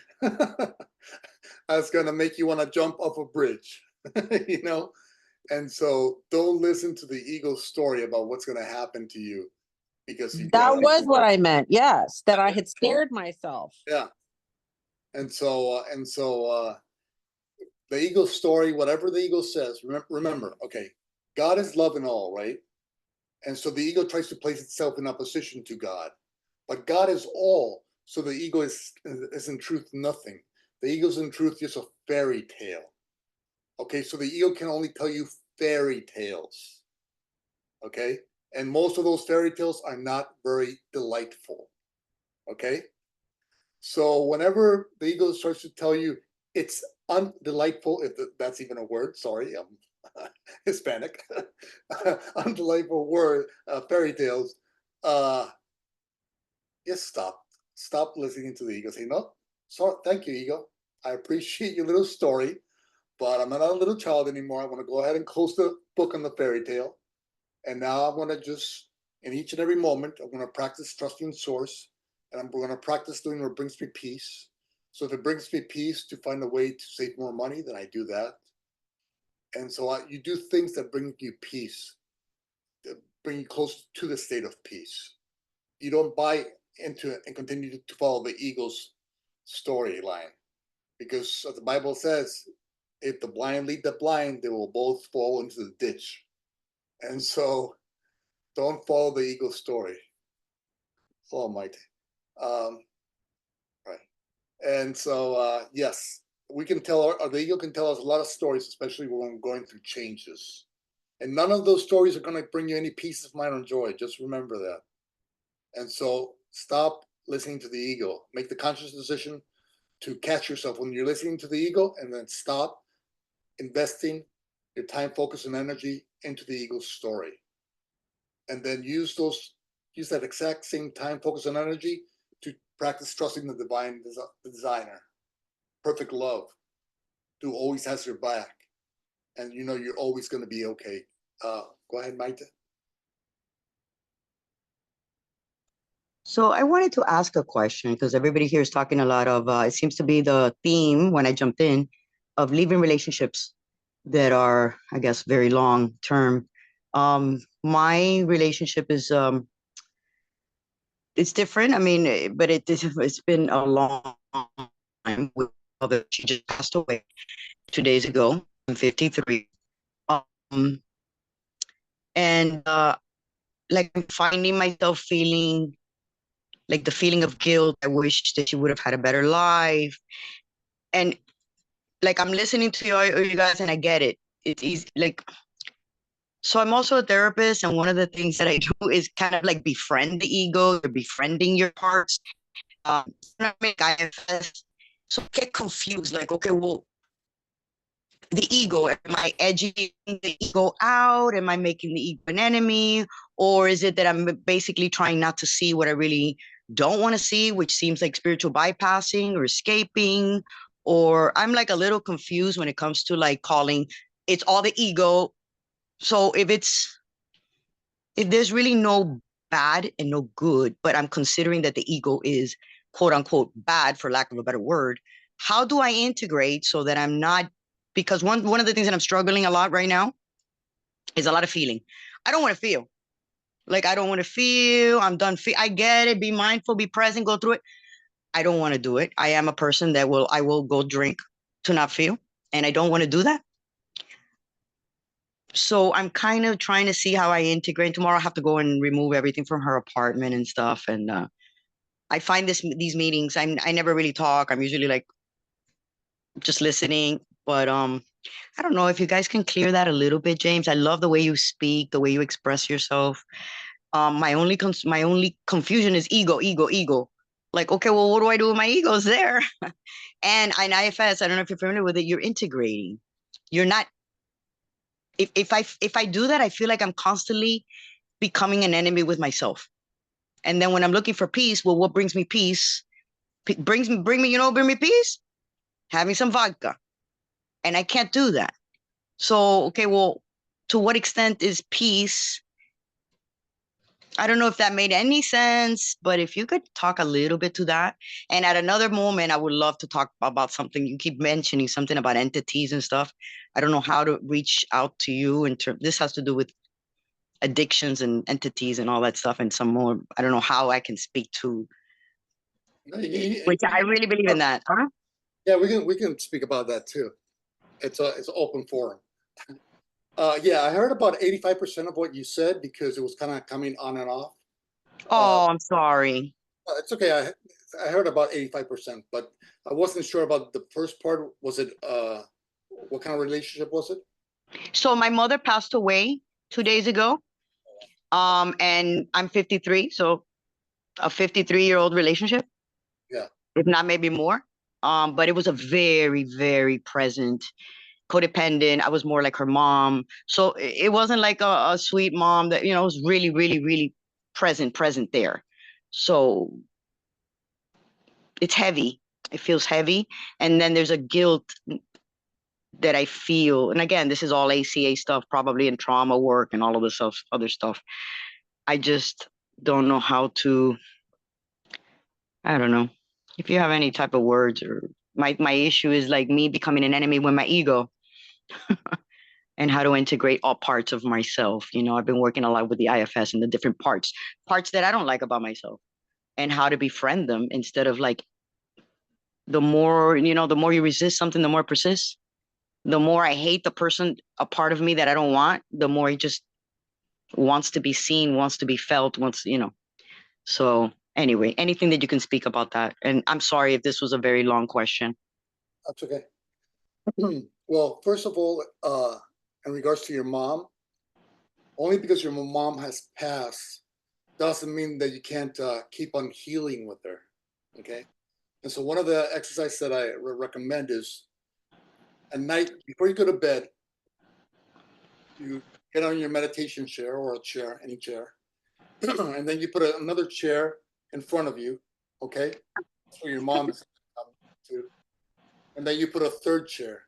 that's going to make you want to jump off a bridge, And so don't listen to the ego's story about what's going to happen to you because that was what I meant. Yes, that I had scared myself. Yeah. And so the ego story, whatever the ego says, remember, okay, God is love and all, right? And so the ego tries to place itself in opposition to God. But God is all, so the ego is in truth nothing. The ego is in truth just a fairy tale. Okay, so the ego can only tell you fairy tales. Okay, and most of those fairy tales are not very delightful. Okay, so whenever the ego starts to tell you it's undelightful, if that's even a word, sorry, I'm Hispanic, undelightful word, fairy tales, just stop listening to the ego. Say, no, sorry, thank you, ego. I appreciate your little story, but I'm not a little child anymore. I want to go ahead and close the book on the fairy tale. And now I want to just, in each and every moment, I'm going to practice trusting source. And I'm going to practice doing what brings me peace. So if it brings me peace to find a way to save more money, then I do that. And so you do things that bring you peace, that bring you close to the state of peace. You don't buy into it and continue to follow the ego's storyline. Because as the Bible says, if the blind lead the blind, they will both fall into the ditch. And so don't follow the ego story. Almighty. Right. And so, yes, we can tell the ego can tell us a lot of stories, especially when we're going through changes. And none of those stories are going to bring you any peace of mind or joy. Just remember that. And so stop listening to the ego. Make the conscious decision to catch yourself when you're listening to the ego, and then stop investing your time, focus, and energy into the ego's story. And then use that exact same time, focus, and energy to practice trusting the divine designer, perfect love, who always has your back. And you're always going to be okay. Go ahead, Maite. So I wanted to ask a question because everybody here is talking a lot of, it seems to be the theme when I jumped in, of leaving relationships that are, I guess, very long term. My relationship is, it's different. I mean, but it's been a long time. She just passed away 2 days ago. I'm 53. And like I'm finding myself feeling like the feeling of guilt. I wish that she would have had a better life. And like I'm listening to you guys and I get it. It's easy. Like, so I'm also a therapist, and one of the things that I do is kind of like befriend the ego, or befriending your parts. Make IFS. So I get confused, like, okay, well, the ego, am I edging the ego out? Am I making the ego an enemy? Or is it that I'm basically trying not to see what I really don't want to see, which seems like spiritual bypassing or escaping? Or I'm like a little confused when it comes to like calling it's all the ego. So if there's really no bad and no good, but I'm considering that the ego is quote unquote bad, for lack of a better word, how do I integrate so that I'm not, because one of the things that I'm struggling a lot right now is a lot of feeling. I don't want to feel. Like, I don't want to feel, I'm done. I get it, be mindful, be present, go through it. I don't want to do it. I am a person that I will go drink to not feel, and I don't want to do that. So I'm kind of trying to see how I integrate. Tomorrow I have to go and remove everything from her apartment and stuff. And I find these meetings, I never really talk. I'm usually like just listening. But I don't know if you guys can clear that a little bit, James. I love the way you speak, the way you express yourself. My only confusion is ego, ego, ego. Like, okay, well, what do I do with my ego? It's there. And in IFS, I don't know if you're familiar with it, you're integrating. You're not, if I do that, I feel like I'm constantly becoming an enemy with myself. And then when I'm looking for peace, well, what brings me peace? Bring me peace? Having some vodka. And I can't do that. So, okay, well, to what extent is peace? I don't know if that made any sense, but if you could talk a little bit to that. And at another moment, I would love to talk about something. You keep mentioning something about entities and stuff. I don't know how to reach out to you this has to do with addictions and entities and all that stuff, and some more. I don't know how I can speak to, which I really believe in that. Huh? Yeah, we can speak about that too. It's an open forum. Yeah, I heard about 85% of what you said because it was kind of coming on and off. Oh, I'm sorry. It's okay. I heard about 85%, but I wasn't sure about the first part. Was it what kind of relationship was it? So my mother passed away 2 days ago. And I'm 53, so a 53-year-old relationship. Yeah. If not maybe more. But it was a very, very present, codependent. I was more like her mom. So it wasn't like a sweet mom that, was really, really, really present there. So it's heavy. It feels heavy. And then there's a guilt that I feel. And again, this is all ACA stuff, probably in trauma work and all of this other stuff. I just don't know how to, I don't know. If you have any type of words, or my issue is like me becoming an enemy with my ego and how to integrate all parts of myself. I've been working a lot with the IFS and the different parts that I don't like about myself, and how to befriend them instead of like, the more you resist something, the more it persists. The more I hate the person, a part of me that I don't want, the more he just wants to be seen, wants to be felt, So anyway, anything that you can speak about that. And I'm sorry if this was a very long question. That's okay. Well, first of all, in regards to your mom, only because your mom has passed doesn't mean that you can't keep on healing with her. Okay. And so one of the exercises that I recommend is at night before you go to bed, you get on your meditation chair or a chair, any chair, and then you put another chair in front of you. Okay. That's where your mom is to. And then you put a third chair.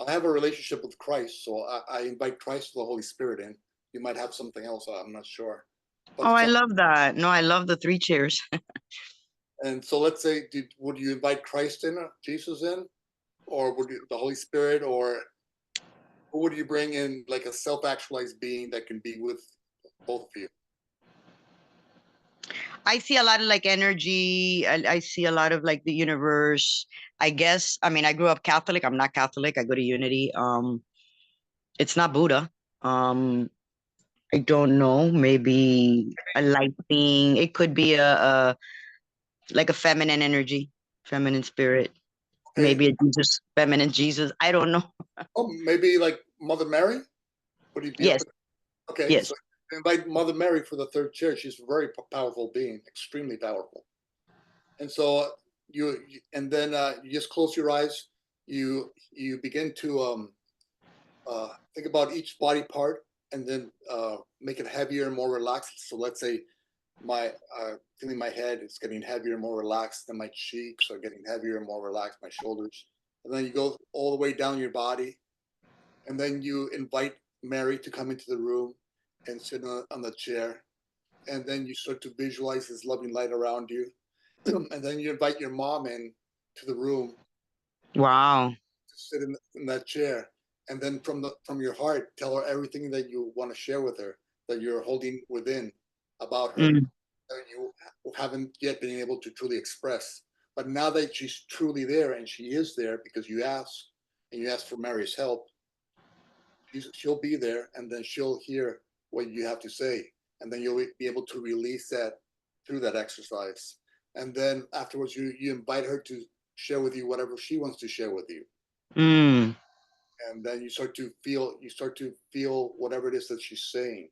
I have a relationship with Christ, so I invite Christ or the Holy Spirit in. You might have something else, I'm not sure. But I love that. No, I love the 3 chairs. And so let's say, would you invite Christ in, Jesus in, or would you, the Holy Spirit, or who would you bring in, like a self-actualized being that can be with both of you? I see a lot of like energy. I see a lot of like the universe. I guess, I mean, I grew up Catholic. I'm not Catholic. I go to Unity. It's not Buddha. I don't know. Maybe a light being. It could be like a feminine energy, feminine spirit. Okay. Maybe a Jesus, feminine Jesus. I don't know. Oh, maybe like Mother Mary? Would you be Yes. open? Okay. Yes. So invite Mother Mary for the third chair. She's a very powerful being, extremely powerful. And so and then you just close your eyes. You begin to think about each body part, and then make it heavier and more relaxed. So let's say my feeling my head is getting heavier and more relaxed, then my cheeks are getting heavier and more relaxed, my shoulders, and then you go all the way down your body, and then you invite Mary to come into the room and sit on the chair, and then you start to visualize this loving light around you, and then you invite your mom in to the room. Wow. To sit in that chair, and then from your heart, tell her everything that you want to share with her, that you're holding within about her, that you haven't yet been able to truly express, But now that she's truly there, and she is there because you ask, and you ask for Mary's help, she'll be there, and then she'll hear what you have to say, and then you'll be able to release that through that exercise. And then afterwards, you invite her to share with you whatever she wants to share with you. Mm. And then you start to feel whatever it is that she's saying.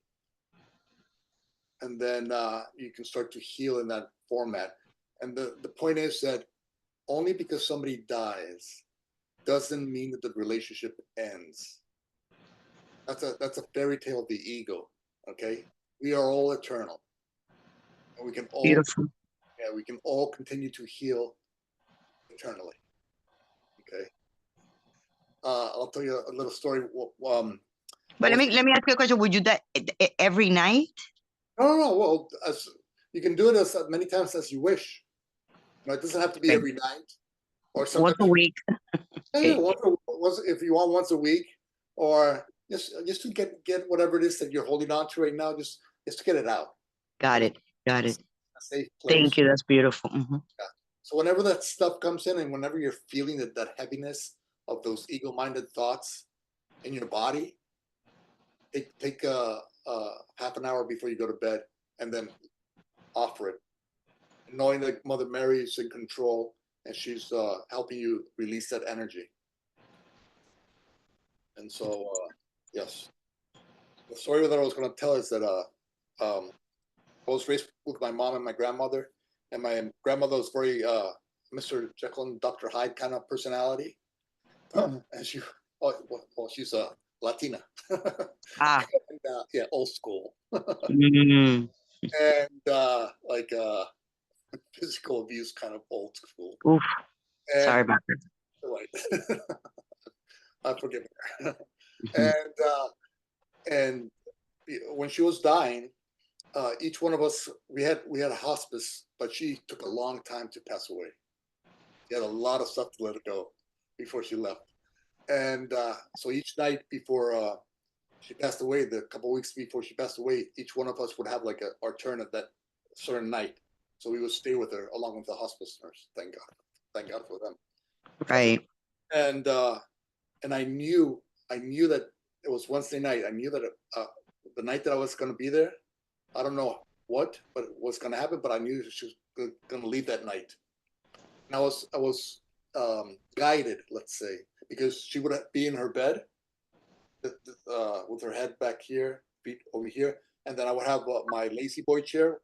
And then you can start to heal in that format. And the point is that only because somebody dies doesn't mean that the relationship ends. That's a fairy tale of the ego. Okay, we are all eternal, and we can all continue to heal eternally. Okay, I'll tell you a little story. But let me ask you a question. Would you do that every night? No. Well, you can do it as many times as you wish. It doesn't have to be every night, or once a week. Yeah, once if you want once a week, or just to get whatever it is that you're holding on to right now, just to get it out. Got it. A safe place. Thank you. That's beautiful. Mm-hmm. Yeah. So whenever that stuff comes in, and whenever you're feeling that heaviness of those ego-minded thoughts in your body, take half an hour before you go to bed, and then offer it, knowing that Mother Mary is in control, and she's helping you release that energy. And so, yes, the story that I was going to tell is that I was raised with my mom and my grandmother, and my grandmother was very Mr. Jekyll and Dr. Hyde kind of personality, and she's a Latina, and, yeah, old school, Mm. and like physical abuse kind of old school. Oof. And, sorry about that. Right. I forgive her. Mm-hmm. And when she was dying, each one of us, we had a hospice, but she took a long time to pass away. She had a lot of stuff to let go before she left. And so each night before she passed away, the couple of weeks before she passed away, each one of us would have like our turn at that certain night. So we would stay with her along with the hospice nurse. Thank God for them. Right. And I knew that it was Wednesday night. I knew that the night that I was going to be there, I don't know what, but it was going to happen. But I knew she was going to leave that night. And I was guided, let's say, because she would be in her bed with her head back here, feet over here, and then I would have my lazy boy chair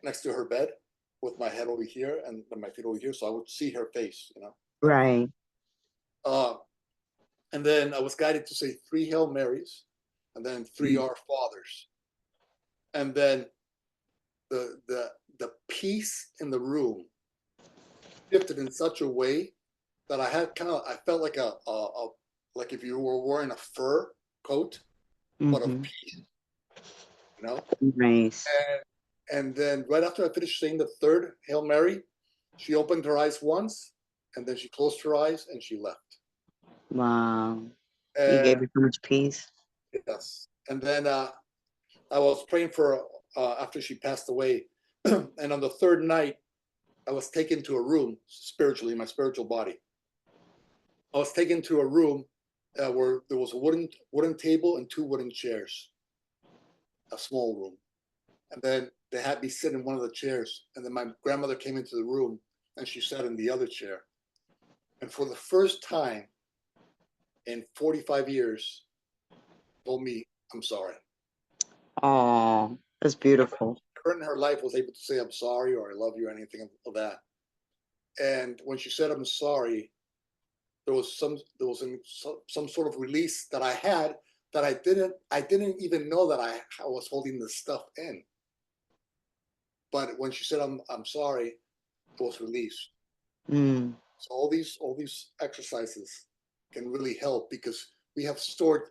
next to her bed with my head over here and my feet over here, so I would see her face, Right. And then I was guided to say 3 Hail Marys, and then 3 Our Fathers, and then the peace in the room shifted in such a way that I felt like like if you were wearing a fur coat, but of peace, Nice. And then right after I finished saying the 3rd Hail Mary, she opened her eyes once, and then she closed her eyes and she left. Wow. You gave her so much peace. Yes. And then I was praying for her after she passed away. And on the 3rd night, I was taken to a room spiritually, my spiritual body. I was taken to a room where there was a wooden table and 2 wooden chairs, a small room. And then they had me sit in one of the chairs. And then my grandmother came into the room and she sat in the other chair. And for the first time in 45 years, told me, I'm sorry. Oh, that's beautiful. Her in her life was able to say, I'm sorry, or I love you, or anything of that. And when she said, I'm sorry, there was some sort of release that I had that I didn't even know that I was holding this stuff in. But when she said, I'm sorry, it was released. Mm. So all these exercises can really help, because we have stored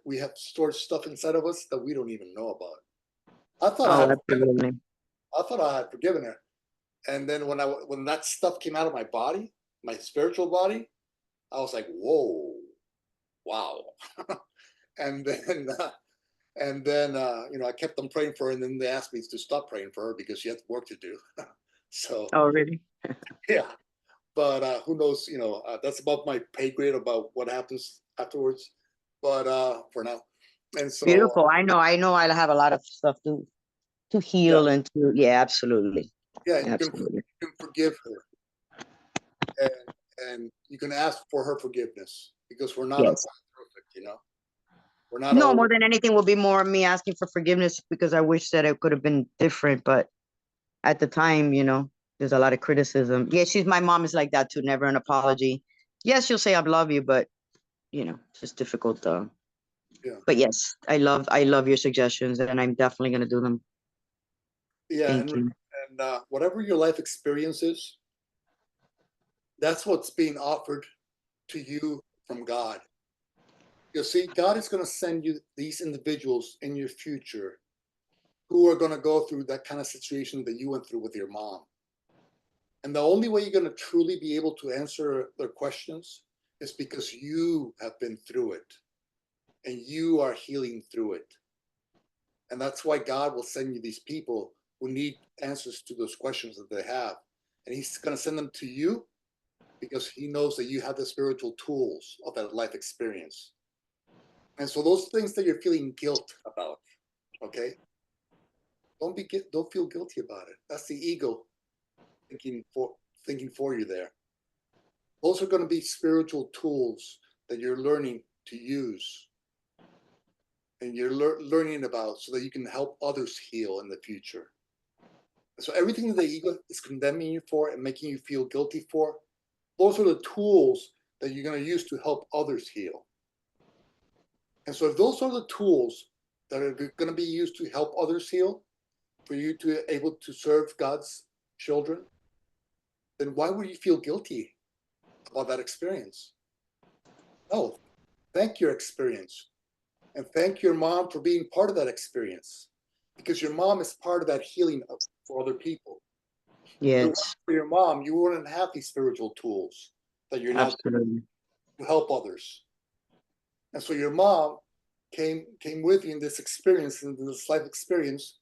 stuff inside of us that we don't even know about. I thought I had forgiven her. And then when that stuff came out of my body, my spiritual body, I was like, whoa, wow. and then I kept on praying for her, and then they asked me to stop praying for her because she had work to do. So Oh, really? yeah. but who knows? That's above my pay grade about what happens afterwards. But for now, and so Beautiful. I know. I'll have a lot of stuff to heal and to, yeah, absolutely. yeah, Absolutely. you can forgive her, and you can ask for her forgiveness because we're not Yes. perfect. We're not No, all. more than anything will be more me asking for forgiveness because I wish that it could have been different. But at the time, there's a lot of criticism. Yeah, my mom is like that too. Never an apology. Yes, she'll say I love you, but it's just difficult. Yeah. But yes, I love your suggestions, and I'm definitely gonna do them. Yeah, Thank you. and whatever your life experience is, that's what's being offered to you from God. You see, God is going to send you these individuals in your future who are going to go through that kind of situation that you went through with your mom. And the only way you're going to truly be able to answer their questions is because you have been through it and you are healing through it. And that's why God will send you these people who need answers to those questions that they have. And He's going to send them to you because He knows that you have the spiritual tools of that life experience. And so those things that you're feeling guilt about, okay, don't feel guilty about it. That's the ego thinking for you there. Those are going to be spiritual tools that you're learning to use and you're learning about so that you can help others heal in the future. So everything that the ego is condemning you for and making you feel guilty for, those are the tools that you're going to use to help others heal. And so if those are the tools that are going to be used to help others heal, for you to be able to serve God's children, then why would you feel guilty about that experience? No, thank your experience. And thank your mom for being part of that experience. Because your mom is part of that healing for other people. Yes, For your mom, you wouldn't have these spiritual tools that you're now absolutely. to help others. And so your mom came with you in this experience, in this life experience,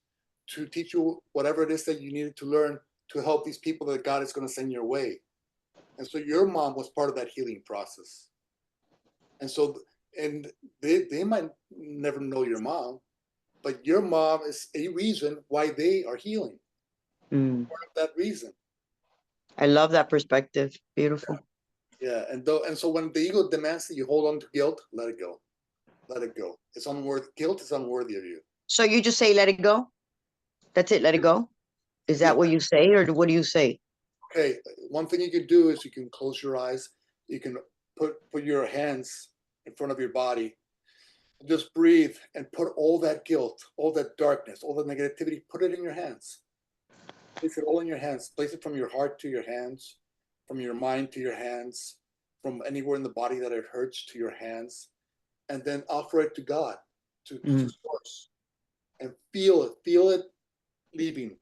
to teach you whatever it is that you needed to learn to help these people that God is going to send your way. And so your mom was part of that healing process. And so, and they might never know your mom, but your mom is a reason why they are healing. Mm. Part of that reason. I love that perspective. Beautiful. Yeah. And so when the ego demands that you hold on to guilt, let it go. Let it go. It's unworthy. Guilt is unworthy of you. So you just say, let it go? That's it, let it go? Is Yeah. that what you say, or what do you say? Okay, one thing you can do is you can close your eyes. You can put your hands in front of your body. Just breathe and put all that guilt, all that darkness, all the negativity, put it in your hands. Place it all in your hands. Place it from your heart to your hands, from your mind to your hands, from anywhere in the body that it hurts to your hands, and then offer it to God, to Source, and feel it leaving.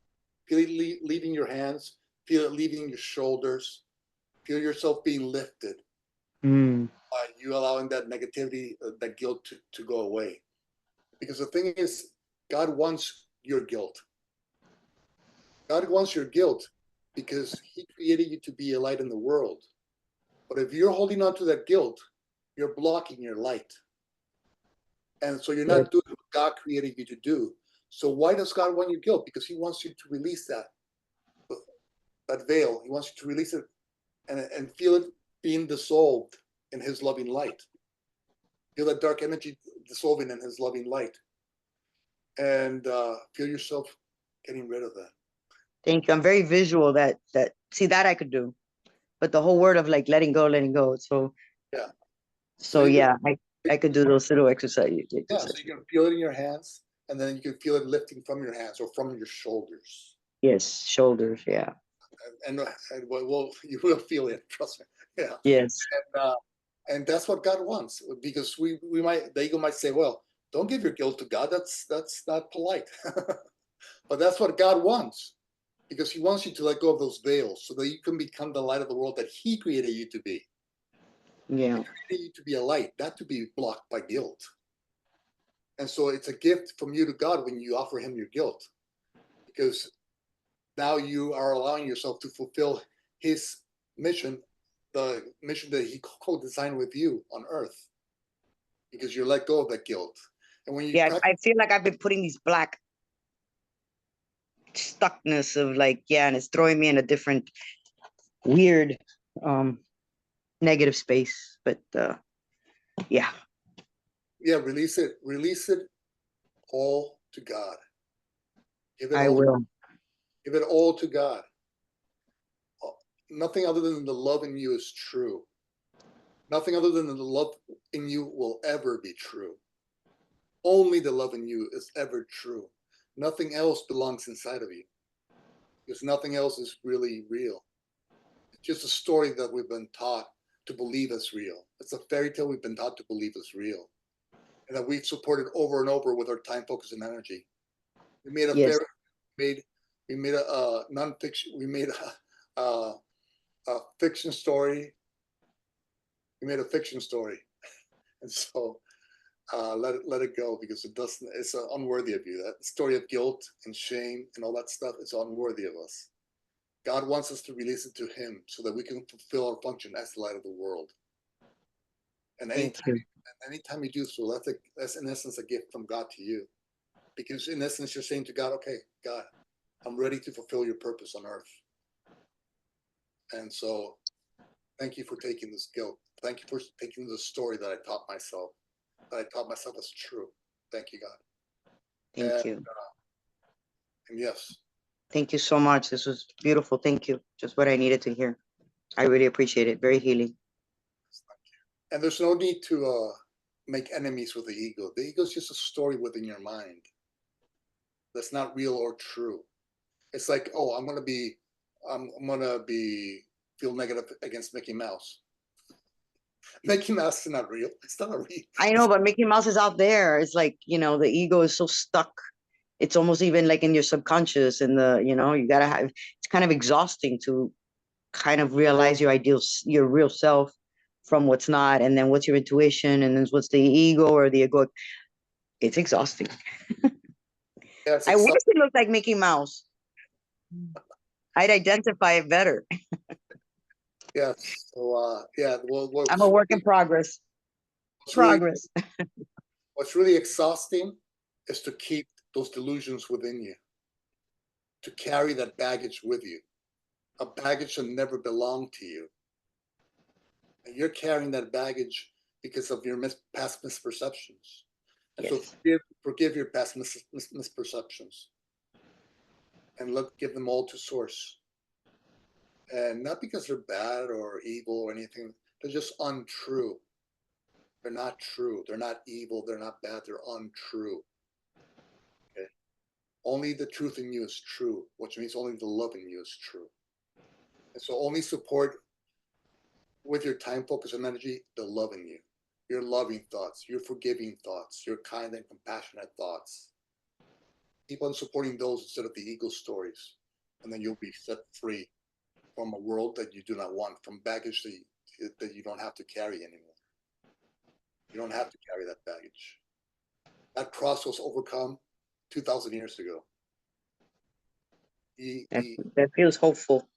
Feel it leaving your hands. Feel it leaving your shoulders. Feel yourself being lifted by you allowing that negativity, that guilt to go away. Because the thing is, God wants your guilt. God wants your guilt because He created you to be a light in the world. But if you're holding on to that guilt, you're blocking your light. And so you're not doing what God created you to do. So why does God want your guilt? Because He wants you to release that veil. He wants you to release it and feel it being dissolved in His loving light. Feel that dark energy dissolving in His loving light. And feel yourself getting rid of that. Thank you. I'm very visual see that I could do, but the whole word of like letting go. So yeah. So yeah, I could do those little exercises. Yeah, so you can feel it in your hands, and then you can feel it lifting from your hands or from your shoulders. Yes, shoulders. Yeah. And well, you will feel it. Trust me. Yeah. Yes. And that's what God wants, because the ego might say, well, don't give your guilt to God. That's not polite. But that's what God wants, because He wants you to let go of those veils so that you can become the light of the world that He created you to be. Yeah. He created you to be a light, not to be blocked by guilt. And so it's a gift from you to God when you offer Him your guilt, because now you are allowing yourself to fulfill His mission, the mission that he co-designed with you on Earth, because you let go of that guilt. And when you Yeah, practice, I feel like I've been putting these black stuckness of like, yeah, and it's throwing me in a different weird negative space. But yeah, release it all to God. Give it I all. will. Give it all to God. Nothing other than the love in you is true. Nothing other than the love in you will ever be true. Only the love in you is ever true. Nothing else belongs inside of you, because nothing else is really real. It's just a story that we've been taught to believe is real. It's a fairy tale we've been taught to believe is real, and that we've supported over and over with our time, focus, and energy. We made a Yes. we made a nonfiction. We made a fiction story. We made a fiction story, and so let it go, because it doesn't. It's unworthy of you. That story of guilt and shame and all that stuff is unworthy of us. God wants us to release it to Him so that we can fulfill our function as the light of the world. And anytime you do so, that's in essence a gift from God to you, because in essence you're saying to God, okay, God, I'm ready to fulfill your purpose on earth. And so thank you for taking this guilt. Thank you for taking the story that I taught myself as true. Thank you, God. Thank you. And yes, Thank you so much. This was beautiful. Thank you. Just what I needed to hear. I really appreciate it. Very healing. and there's no need to make enemies with the ego. The ego is just a story within your mind that's not real or true. It's like, oh, I'm gonna be feel negative against Mickey Mouse. Mickey Mouse is not real. It's not a real. I know, but Mickey Mouse is out there. It's like, the ego is so stuck. It's almost even like in your subconscious, and you gotta have, it's kind of exhausting to kind of realize your ideals, your real self from what's not, and then what's your intuition, and then what's the ego or the ego. It's exhausting. Yeah, I wish it looked like Mickey Mouse. I'd identify it better. Yeah. So well, I'm a work in progress. What's really exhausting is to keep those delusions within you, to carry that baggage with you. A baggage that never belonged to you. And you're carrying that baggage because of your past misperceptions. And Yes. so forgive your past misperceptions, and give them all to source. And not because they're bad or evil or anything, they're just untrue. They're not true. They're not evil. They're not bad. They're untrue. Okay? Only the truth in you is true, which means only the love in you is true. And so only support with your time, focus, and energy the love in you, your loving thoughts, your forgiving thoughts, your kind and compassionate thoughts. Keep on supporting those instead of the ego stories, and then you'll be set free from a world that you do not want, from baggage that you don't have to carry anymore. You don't have to carry that baggage. That cross was overcome 2,000 years ago. That feels hopeful.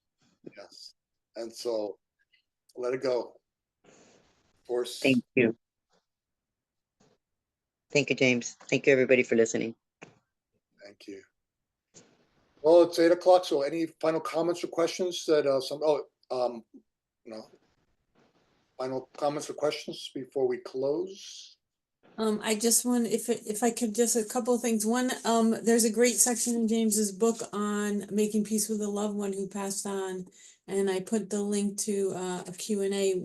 Yes. And so let it go. Of course. Thank you. Thank you, James. Thank you, everybody, for listening. Thank you. Well, it's 8 o'clock. So any final comments or questions that final comments or questions before we close? I just want, if I could, just a couple of things. One, there's a great section in James's book on making peace with a loved one who passed on, and I put the link to a Q&A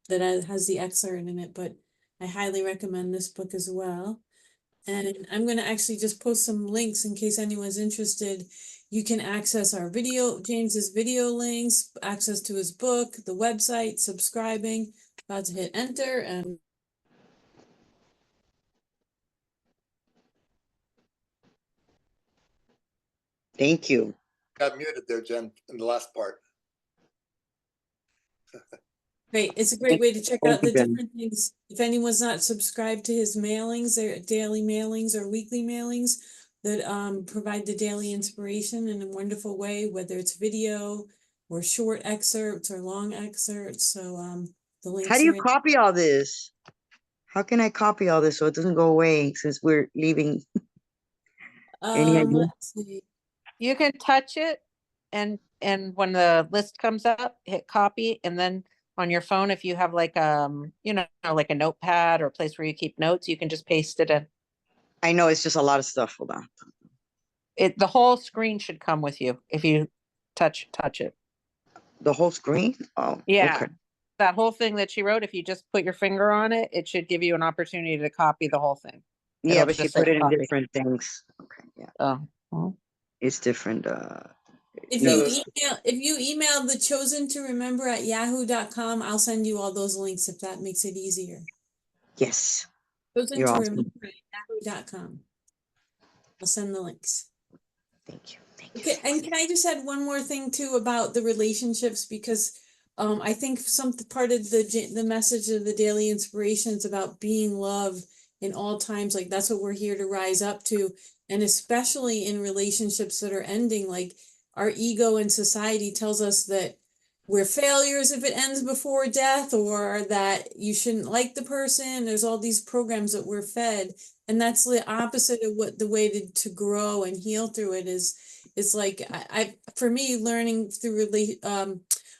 that has the excerpt in it. But I highly recommend this book as well. And I'm going to actually just post some links in case anyone's interested. You can access our James's video links, access to his book, the website, subscribing. About to hit enter and. Thank you. Got muted there, Jen, in the last part. Great. It's a great way to check out the Jen. different things. If anyone's not subscribed to his mailings, their daily mailings or weekly mailings that provide the daily inspiration in a wonderful way, whether it's video, or short excerpts or long excerpts. So the links How do you are in- copy all this? How can I copy all this so it doesn't go away since we're leaving? Any idea? let's see. You can touch it and when the list comes up, hit copy, and then on your phone, if you have like you know, like a notepad or a place where you keep notes, you can just paste it in. I know it's just a lot of stuff. Hold on. The whole screen should come with you if you touch it. The whole screen? Oh, Yeah. okay. That whole thing that she wrote, if you just put your finger on it, it should give you an opportunity to copy the whole thing. Yeah, It'll but she just say put it in copy. different things. Okay, yeah. Oh, well, It's different. If No, you email the chosen to remember at yahoo.com, I'll send you all those links if that makes it easier. yes. Chosen You're to awesome. remember at yahoo.com. I'll send the links. Thank you. Thank you. Okay, and can I just add one more thing too about the relationships, because I think some part of the message of the daily inspirations about being love in all times, like that's what we're here to rise up to, and especially in relationships that are ending, like our ego in society tells us that we're failures if it ends before death, or that you shouldn't like the person. There's all these programs that we're fed, and that's the opposite of what the way to grow and heal through it is. It's like I for me, learning through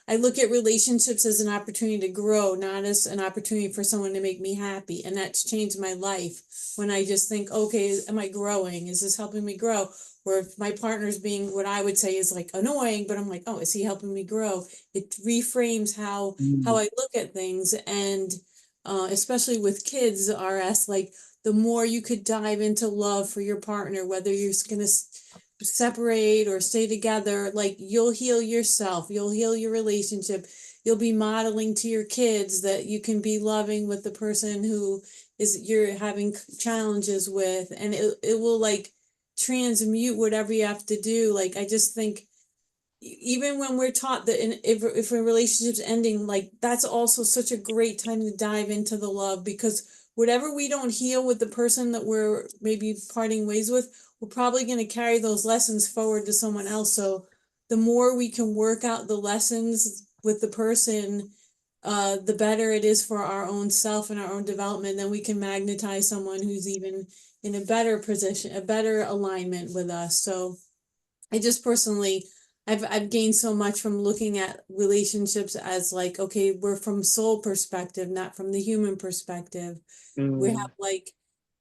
I look at relationships as an opportunity to grow, not as an opportunity for someone to make me happy. And that's changed my life when I just think, okay, am I growing? Is this helping me grow? Or if my partner's being what I would say is like annoying, but I'm like, oh, is he helping me grow? It reframes how I look at things. And especially with kids, RS, like the more you could dive into love for your partner, whether you're gonna separate or stay together, like you'll heal yourself, you'll heal your relationship, you'll be modeling to your kids that you can be loving with the person who is you're having challenges with, and it will like transmute whatever you have to do. Like I just think even when we're taught that if a relationship's ending, like that's also such a great time to dive into the love, because whatever we don't heal with the person that we're maybe parting ways with, we're probably going to carry those lessons forward to someone else. So the more we can work out the lessons with the person, the better it is for our own self and our own development. Then we can magnetize someone who's even in a better position, a better alignment with us. So I just personally, I've gained so much from looking at relationships as like, okay, we're from soul perspective, not from the human perspective. We have like,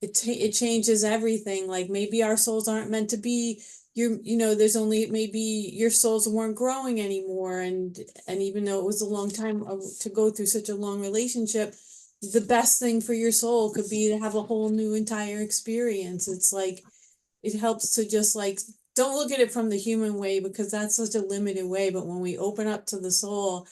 it changes everything. Like maybe our souls aren't meant to be there's only maybe your souls weren't growing anymore. And even though it was a long time to go through such a long relationship, the best thing for your soul could be to have a whole new entire experience. It's like, it helps to just like, don't look at it from the human way, because that's such a limited way. But when we open up to the soul,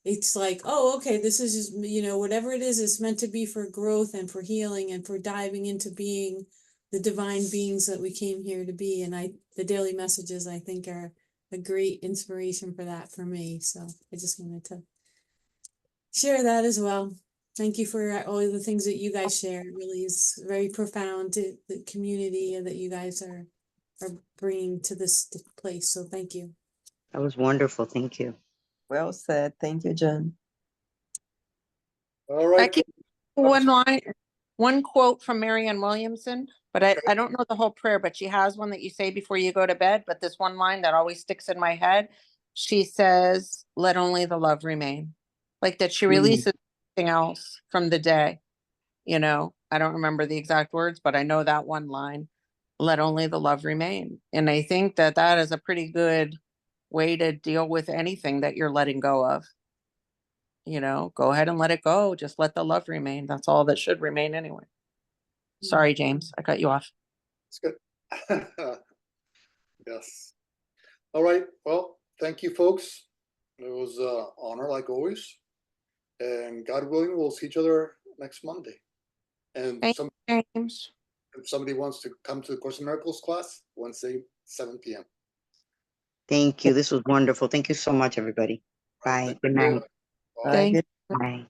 it's like, oh, okay, this is just, whatever it is meant to be for growth and for healing and for diving into being the divine beings that we came here to be. And the daily messages, I think, are a great inspiration for that for me. So I just wanted to share that as well. Thank you for all the things that you guys share. It really is very profound to the community that you guys are bringing to this place. So thank you. That was wonderful. Thank you. Well said. Thank you, Jen. All I right. can one quote from Marianne Williamson, but I don't know the whole prayer, but she has one that you say before you go to bed. But this one line that always sticks in my head, she says, "Let only the love remain." Like that she releases everything else from the day. I don't remember the exact words, but I know that one line, "Let only the love remain." And I think that that is a pretty good way to deal with anything that you're letting go of. Go ahead and let it go. Just let the love remain. That's all that should remain anyway. Sorry, James, I cut you off. It's good. Yes. All right. Well, thank you, folks. It was an honor, like always. And God willing, we'll see each other next Monday. And Thank you, James. if somebody wants to come to the Course in Miracles class, Wednesday, 7 p.m. Thank you. This was wonderful. Thank you so much, everybody. Bye. Good night. Bye. Thank Bye.